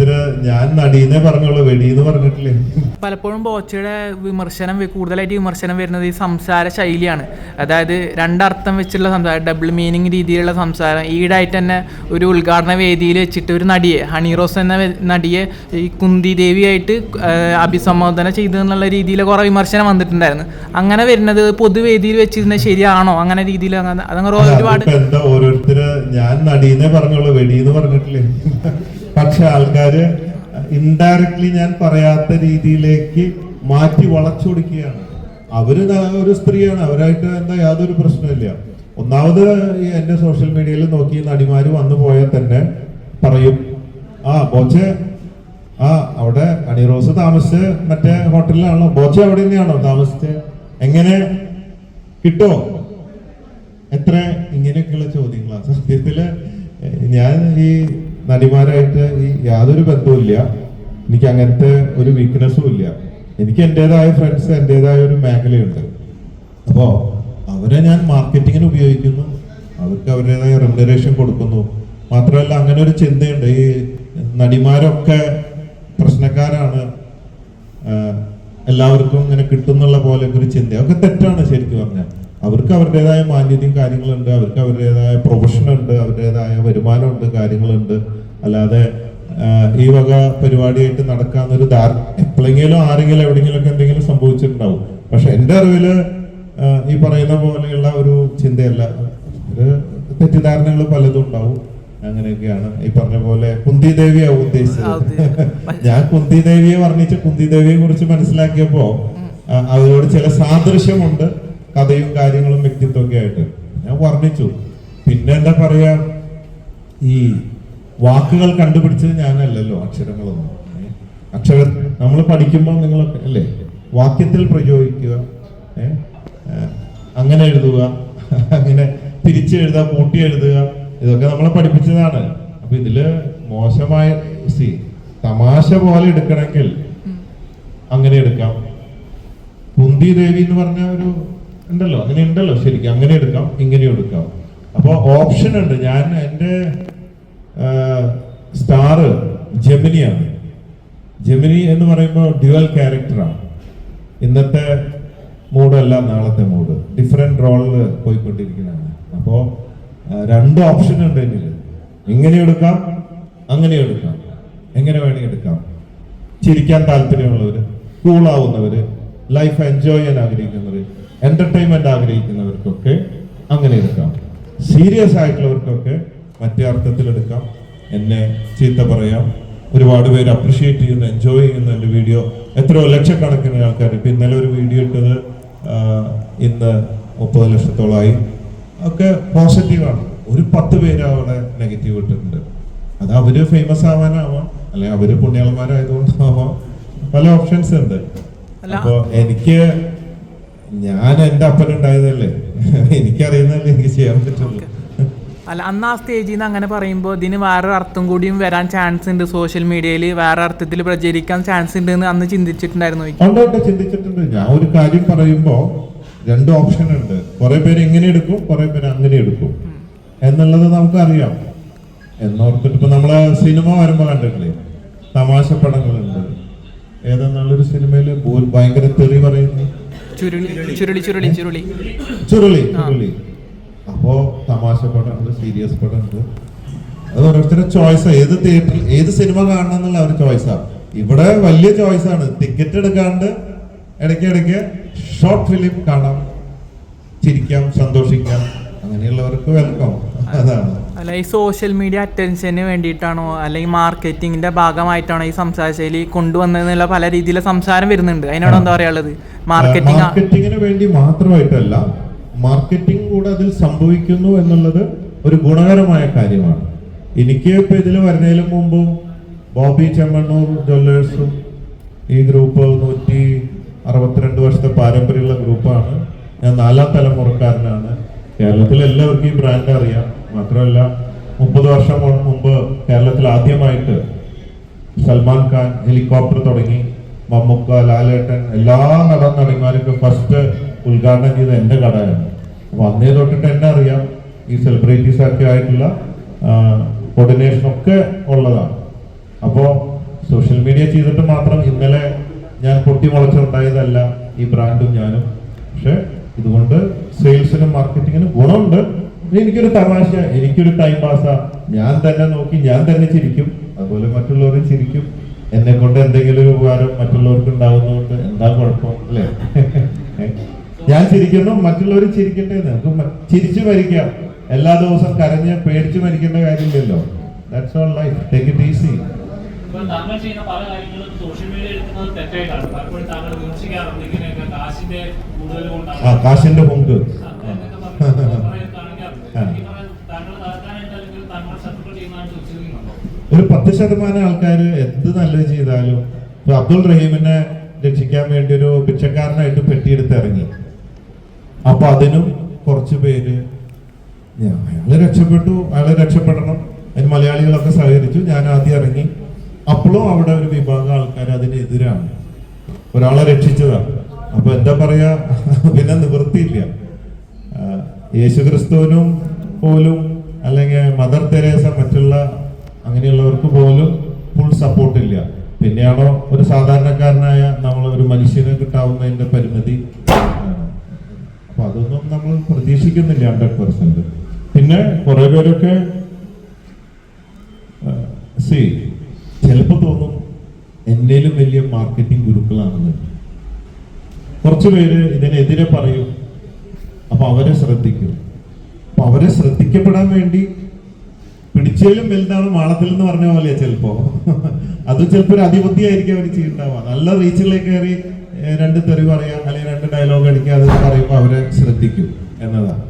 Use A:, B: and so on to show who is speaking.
A: ഓരോരുത്തര് ഞാൻ നടീന്നേ പറഞ്ഞോളൂ, വെടിയെന്ന് പറഞ്ഞിട്ടില്ലേ.
B: പലപ്പോഴും ബോച്ചയുടെ കൂടുതലായിട്ട് വിമർശനം വരുന്നത് ഈ സംസാര ശൈലിയാണ്. അതായത് രണ്ടർത്ഥം വെച്ചുള്ള സംസാരം, ഡബിൾ മീനിങ് രീതിയിലുള്ള സംസാരം. ഈടായിട്ട് തന്നെ ഒരു ഉദ്ഘാടന വേദിയിൽ വെച്ചിട്ട് ഒരു നടിയെ, ഹണിറോസ് എന്ന നടിയെ ഈ കുന്തി ദേവിയായിട്ട് അഭിസംബോധന ചെയ്തു എന്നുള്ള രീതിയിൽ കുറേ വിമർശനം വന്നിട്ടുണ്ടായിരുന്നു. അങ്ങനെ വരുന്നത് പൊതുവേദിയിൽ വെച്ചിരുന്നത് ശരിയാണോ? അങ്ങനെ രീതിയിൽ അതങ്ങനെ ഒരുപാട്
A: എന്താ ഓരോരുത്തര് ഞാൻ നടീന്നേ പറഞ്ഞോളൂ, വെടിയെന്ന് പറഞ്ഞിട്ടില്ലേ. പക്ഷെ ആൾക്കാര് ഇൻഡയറക്ട്ലി ഞാൻ പറയാത്ത രീതിയിലേക്ക് മാറ്റി വളച്ചൊടിക്കുകയാണ്. അവര് ഒരു സ്ത്രീയാണ്, അവരായിട്ട് എന്താ യാതൊരു പ്രശ്നമില്ല. ഒന്നാമത് ഈ എന്റെ സോഷ്യൽ മീഡിയയിൽ നോക്കി നടിമാര് വന്നു പോയാൽ തന്നെ പറയും, ബോച്ചെ അവിടെ അണിറോസ് താമസിച്ച് മറ്റേ ഹോട്ടലിലാണല്ലോ, ബോച്ചെ അവിടെ തന്നെയാണോ താമസിച്ച്, എങ്ങനെ കിട്ടോ, എത്ര, ഇങ്ങനെയൊക്കെയുള്ള ചോദ്യങ്ങളാണ്. സത്യത്തില് ഞാൻ ഈ നടിമാരായിട്ട് ഈ യാതൊരു ബന്ധവുമില്ല. എനിക്ക് അങ്ങനത്തെ ഒരു വീക്ക്നെസ്സും ഇല്ല. എനിക്ക് എന്റേതായ ഫ്രണ്ട്സ്, എന്റേതായ ഒരു മേഖലയുണ്ട്. അപ്പോ അവരെ ഞാൻ മാർക്കറ്റിങ്ങിന് ഉപയോഗിക്കുന്നു, അവർക്ക് അവരുടേതായ റെമ്യൂണറേഷൻ കൊടുക്കുന്നു. മാത്രമല്ല അങ്ങനെ ഒരു ചിന്തയുണ്ട്, ഈ നടിമാരൊക്കെ പ്രശ്നക്കാരാണ്, എല്ലാവർക്കും ഇങ്ങനെ കിട്ടുന്നുള്ള പോലെ ഒരു ചിന്ത, അതൊക്കെ തെറ്റാണ്. ശരിക്കും പറഞ്ഞാൽ അവർക്ക് അവരുടേതായ മാന്യതയും കാര്യങ്ങളുണ്ട്, അവർക്ക് അവരുടേതായ പ്രൊഫഷനുണ്ട്, അവരുടേതായ വരുമാനമുണ്ട്, കാര്യങ്ങളുണ്ട്. അല്ലാതെ ഈ വക പരിപാടിയായിട്ട് നടക്കാന്നൊരു എപ്പോഴെങ്കിലും ആരെങ്കിലും എവിടെയെങ്കിലും ഒക്കെ എന്തെങ്കിലും സംഭവിച്ചിട്ടുണ്ടാവും. പക്ഷെ എൻ്റെ അറിവില് ഈ പറയുന്ന പോലെയുള്ള ഒരു ചിന്തയല്ല, ഒരു തെറ്റിദ്ധാരണകൾ പലതും ഉണ്ടാവും. അങ്ങനെയൊക്കെയാണ്. ഈ പറഞ്ഞ പോലെ കുന്തി ദേവിയാവും ഉദ്ദേശിച്ചത്. ഞാൻ കുന്തി ദേവിയെ വർണ്ണിച്ച് കുന്തി ദേവിയെ കുറിച്ച് മനസ്സിലാക്കിയപ്പോ അവരോട് ചില സാദൃശ്യമുണ്ട്, കഥയും കാര്യങ്ങളും വ്യക്തിത്വമൊക്കെ ആയിട്ട് ഞാൻ വർണ്ണിച്ചു. പിന്നെ എന്താ പറയാ, ഈ വാക്കുകൾ കണ്ടുപിടിച്ചത് ഞാനല്ലല്ലോ, അക്ഷരങ്ങളൊന്നും. അക്ഷരം നമ്മൾ പഠിക്കുമ്പോൾ നിങ്ങളൊക്കെ അല്ലേ വാക്യത്തിൽ പ്രയോഗിക്കുക, അങ്ങനെ എഴുതുക, അങ്ങനെ തിരിച്ചെഴുതുക, കൂട്ടി എഴുതുക, ഇതൊക്കെ നമ്മളെ പഠിപ്പിച്ചതാണ്. അപ്പൊ ഇതില് മോശമായ തമാശ പോലെ എടുക്കണമെങ്കിൽ അങ്ങനെ എടുക്കാം. കുന്തി ദേവി എന്ന് പറഞ്ഞ ഒരു ഉണ്ടല്ലോ, അങ്ങനെ ഉണ്ടല്ലോ, ശരിക്കും അങ്ങനെ എടുക്കാം, ഇങ്ങനെ എടുക്കാം. അപ്പൊ ഓപ്ഷൻ ഉണ്ട്. ഞാൻ എൻ്റെ സ്റ്റാർ ജെമിനിയാണ്. ജെമിനി എന്ന് പറയുമ്പോൾ ഡ്യുവൽ ക്യാരക്ടറാണ്. ഇന്നത്തെ മൂഡല്ല നാളത്തെ മൂഡ്, ഡിഫറെന്റ് റോളിൽ പോയിക്കൊണ്ടിരിക്കുന്നതാണ്. അപ്പോ രണ്ട് ഓപ്ഷൻ ഉണ്ട് എന്നിൽ. ഇങ്ങനെ എടുക്കാം, അങ്ങനെ എടുക്കാം, എങ്ങനെ വേണമെങ്കിൽ എടുക്കാം. ചിരിക്കാൻ താല്പര്യമുള്ളവര്, കൂളാവുന്നവര്, ലൈഫ് എൻജോയ് ചെയ്യാൻ ആഗ്രഹിക്കുന്നവര്, എന്റർടൈൻമെന്റ് ആഗ്രഹിക്കുന്നവർക്കൊക്കെ അങ്ങനെ എടുക്കാം. സീരിയസ് ആയിട്ടുള്ളവർക്കൊക്കെ മറ്റേ അർത്ഥത്തിൽ എടുക്കാം. എന്നെ ചീത്ത പറയാം, ഒരുപാട് പേര് അപ്രിഷിയേറ്റ് ചെയ്യുന്ന, എൻജോയ് ചെയ്യുന്ന എൻ്റെ വീഡിയോ എത്രയോ ലക്ഷക്കണക്കിന് ആൾക്കാർ. ഇപ്പൊ ഇന്നലെ ഒരു വീഡിയോ ഇട്ടത് ഇന്ന് 30 ലക്ഷത്തോളമായി. ഒക്കെ പോസിറ്റീവാണ്. ഒരു 10 പേര് അവിടെ നെഗറ്റീവ് ഇട്ടിട്ടുണ്ട്. അത് അവര് ഫേമസ് ആവാനാവാം, അല്ലെ അവര് പുണ്യാളന്മാരായതുകൊണ്ടാവാം, പല ഓപ്ഷൻസ് ഉണ്ട്. അപ്പൊ ഞാൻ എൻ്റെ അപ്പനുണ്ടായതല്ലേ, എനിക്കറിയുന്നതല്ലേ എനിക്ക് ചെയ്യാൻ പറ്റുള്ളൂ.
B: അല്ല, അന്ന് ആ സ്റ്റേജിൽ നിന്ന് അങ്ങനെ പറയുമ്പോൾ ഇതിന് വേറൊരു അർത്ഥം കൂടിയും വരാൻ ചാൻസ് ഉണ്ട്, സോഷ്യൽ മീഡിയയിൽ വേറെ അർത്ഥത്തിൽ പ്രചരിക്കാൻ ചാൻസ് ഉണ്ട് എന്ന് അന്ന് ചിന്തിച്ചിട്ടുണ്ടായിരുന്നു?
A: ചിന്തിച്ചിട്ടുണ്ട്. ഞാൻ ഒരു കാര്യം പറയുമ്പോ രണ്ട് ഓപ്ഷൻ ഉണ്ട്. കുറെ പേര് ഇങ്ങനെ എടുക്കും, കുറെ പേര് അങ്ങനെ എടുക്കും എന്നുള്ളത് നമുക്കറിയാം. എന്നോർത്തിട്ട് ഇപ്പൊ നമ്മളെ സിനിമ വരുമ്പോ കണ്ടിട്ടില്ലേ, തമാശ പടങ്ങളുണ്ട്. ഏതെന്നുള്ളൊരു സിനിമയില് ഭയങ്കര തെറി പറയുന്നു, ചുരുളി. അപ്പോ തമാശ പടമുണ്ട്, സീരിയസ് പടമുണ്ട്. അത് ഓരോരുത്തരുടെ ചോയ്സാ. ഏത് തിയേറ്ററിൽ ഏത് സിനിമ കാണണം എന്നുള്ള ഒരു ചോയ്സാ. ഇവിടെ വലിയ ചോയ്സാണ്. ടിക്കറ്റ് എടുക്കാണ്ട് ഇടയ്ക്കിടയ്ക്ക് ഷോർട്ട് ഫിലിം കാണാം, ചിരിക്കാം, സന്തോഷിക്കാം. അങ്ങനെയുള്ളവർക്ക് വെൽക്കം. അതാണ്.
B: അല്ല, ഈ സോഷ്യൽ മീഡിയ അറ്റൻഷന് വേണ്ടിയിട്ടാണോ അല്ലെങ്കിൽ മാർക്കറ്റിംഗിന്റെ ഭാഗമായിട്ടാണോ ഈ സംസാര ശൈലി കൊണ്ടുവന്നതെന്നുള്ള പല രീതിയിലെ സംസാരം വരുന്നുണ്ട്. അതിനോട് എന്താ പറയാനുള്ളത്?
A: മാർക്കറ്റിങ്ങിന് വേണ്ടി മാത്രമായിട്ടല്ല, മാർക്കറ്റിംഗ് കൂടെ അതിൽ സംഭവിക്കുന്നു എന്നുള്ളത് ഒരു ഗുണകരമായ കാര്യമാണ്. എനിക്ക് ഇപ്പൊ ഇതിൽ വരുന്നതിന് മുമ്പും ബോബി ചെമ്മണ്ണൂർ ജ്വല്ലേഴ്സും ഈ ഗ്രൂപ്പ് 162 വർഷത്തെ പാരമ്പര്യമുള്ള ഗ്രൂപ്പാണ്. ഞാൻ 4ാം തലമുറക്കാരനാണ്. കേരളത്തിൽ എല്ലാവർക്കും ഈ ബ്രാൻഡ് അറിയാം. മാത്രമല്ല 30 വർഷം മുമ്പ് കേരളത്തിൽ ആദ്യമായിട്ട് സൽമാൻ ഖാൻ ഹെലികോപ്റ്റർ തുടങ്ങി. മമ്മൂക്ക, ലാലേട്ടൻ, എല്ലാ നടന്മാരൊക്കെ ഫസ്റ്റ് ഉദ്ഘാടനം ചെയ്ത എൻ്റെ കടയാണ്. അപ്പൊ അന്നേ തൊട്ടിട്ട് എന്നെ അറിയാം. ഈ സെലിബ്രിറ്റീസ് ഒക്കെ ആയിട്ടുള്ള കോർഡിനേഷൻ ഒക്കെ ഉള്ളതാണ്. അപ്പോ സോഷ്യൽ മീഡിയ ചെയ്തിട്ട് മാത്രം ഇന്നലെ ഞാൻ പൊട്ടി മുളച്ചുണ്ടായതല്ല ഈ ബ്രാൻഡും ഞാനും. പക്ഷെ ഇതുകൊണ്ട് സെയിൽസിനും മാർക്കറ്റിങ്ങിനും ഗുണമുണ്ട്. എനിക്കൊരു തമാശ, എനിക്കൊരു ടൈം പാസ്സാ. ഞാൻ തന്നെ നോക്കി ഞാൻ തന്നെ ചിരിക്കും, അതുപോലെ മറ്റുള്ളവരും ചിരിക്കും. എന്നെ കൊണ്ട് എന്തെങ്കിലും ഒരു ഉപകാരം മറ്റുള്ളവർക്ക് ഉണ്ടാവുന്നതുകൊണ്ട് എന്താ കുഴപ്പം അല്ലേ? ഞാൻ ചിരിക്കുന്നു, മറ്റുള്ളവർ ചിരിക്കട്ടെ. നമുക്ക് ചിരിച്ചു മരിക്കാം. എല്ലാ ദിവസവും കരഞ്ഞ് പേടിച്ച് മരിക്കേണ്ട കാര്യമില്ലല്ലോ. That's all life. Take it easy.
C: താങ്കൾ ചെയ്യുന്ന പല കാര്യങ്ങളും സോഷ്യൽ മീഡിയ എടുക്കുന്നത് തെറ്റായിട്ടാണ്. പലപ്പോഴും താങ്കൾ വിമർശിക്കാറുണ്ട് ഇങ്ങനെയൊക്കെ കാശിന്റെ കൂടുതൽ കൊണ്ടാണ്,
A: കാശിന്റെ പൊങ്ക്. ഒരു 10% ആൾക്കാർ എന്ത് നല്ലത് ചെയ്താലും, ഇപ്പൊ അബ്ദുൾ റഹീമിനെ രക്ഷിക്കാൻ വേണ്ടി ഒരു ഭിക്ഷക്കാരനായിട്ട് പെട്ടിയെടുത്ത് ഇറങ്ങി. അപ്പൊ അതിനും കുറച്ച് പേര് അയാള് രക്ഷപ്പെട്ടു, അയാളെ രക്ഷപ്പെടണം, അതിന് മലയാളികളൊക്കെ സഹകരിച്ചു. ഞാൻ ആദ്യം ഇറങ്ങി. അപ്പോഴും അവിടെ ഒരു വിഭാഗം ആൾക്കാർ അതിനെതിരാണ്. ഒരാളെ രക്ഷിച്ചതാണ്. അപ്പൊ എന്താ പറയാ, പിന്നെ നിവൃത്തിയില്ല. യേശുക്രിസ്തുവിനും പോലും അല്ലെങ്കിൽ മദർ തെരേസ മറ്റുള്ള അങ്ങനെയുള്ളവർക്ക് പോലും ഫുൾ സപ്പോർട്ടില്ല. പിന്നെയാണോ ഒരു സാധാരണക്കാരനായ നമ്മൾ ഒരു മനുഷ്യന് കിട്ടാവുന്നതിന്റെ പരിമിതി. അപ്പൊ അതൊന്നും നമ്മൾ പ്രതീക്ഷിക്കുന്നില്ല 100%. പിന്നെ കുറെ പേരൊക്കെ ചിലപ്പോൾ തോന്നും എന്നേലും വലിയ മാർക്കറ്റിംഗ് ഗുരുക്കളാണെന്ന്. കുറച്ചു പേര് ഇതിനെതിരെ പറയും. അപ്പൊ അവരെ ശ്രദ്ധിക്കും. അപ്പൊ അവരെ ശ്രദ്ധിക്കപ്പെടാൻ വേണ്ടി പിടിച്ചാലും വലുതാണ് മാളത്തിൽ എന്ന് പറഞ്ഞ പോലെ ചിലപ്പോ അത് ചിലപ്പോ ഒരു അതിബുദ്ധിയായിരിക്കും അവർ ചെയ്യുന്നുണ്ടാവുക. നല്ല റീച്ചിലേക്ക് കയറി 2 തെറി പറയാം അല്ലെങ്കിൽ 2 ഡയലോഗ് അടിക്കുക, അത് പറയുമ്പോൾ അവരെ ശ്രദ്ധിക്കും എന്നതാണ്.